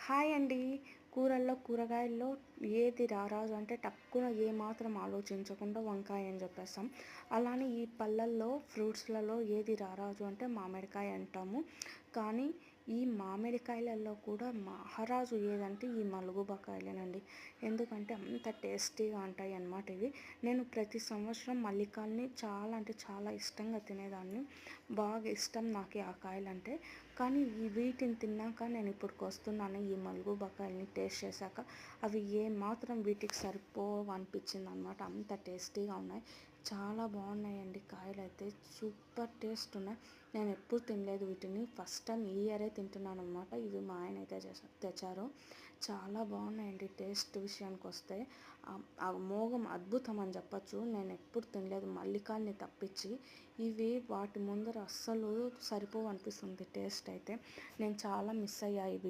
Hi అండి. కూరగాయల్లో ఏది రారాజు అంటే టక్కున ఏమాత్రం ఆలోచించకుండా వంకాయ అని చెప్పేస్తాం. అలానే ఈ పళ్ళల్లో ఫ్రూట్స్‌లలో ఏది రారాజు అంటే మామిడికాయ అంటాము. కానీ ఈ మామిడికాయలలో కూడా మహారాజు ఏదంటే ఈ మలుగుబకాయలేనండి. ఎందుకంటే అంత టేస్టీగా ఉంటాయన్నమాట ఇవి. నేను ప్రతి సంవత్సరం మల్లికాయలని చాలా అంటే చాలా ఇష్టంగా తినేదాన్ని. బాగా ఇష్టం నాకు ఆ కాయలంటే. కానీ వీటిని తిన్నాక నేను ఇప్పుడుకొస్తున్నాను ఈ మలుగుబకాయలని టేస్ట్ చేశాక అవి ఏమాత్రం వీటికి సరిపోవు అనిపించిందనమాట. అంత టేస్టీగా ఉన్నాయి. చాలా బాగున్నాయండి కాయలైతే. సూపర్ టేస్ట్ ఉన్నాయి. నేను ఎప్పుడు తినలేదు వీటిని. ఫస్ట్ టైం ఈ ఇయరే తింటున్నాను అనమాట. ఇవి మా ఆయన అయితే తెచ్చారు. చాలా బాగున్నాయండి టేస్ట్ విషయానికి వస్తే. మోగం అద్భుతం అని చెప్పచ్చు. నేను ఎప్పుడు తినలేదు మల్లికాయల్ని తప్పించి. ఇవి వాటి ముందర అస్సలు సరిపోవు అనిపిస్తుంది టేస్ట్ అయితే. నేను చాలా మిస్ అయ్యా ఇవి.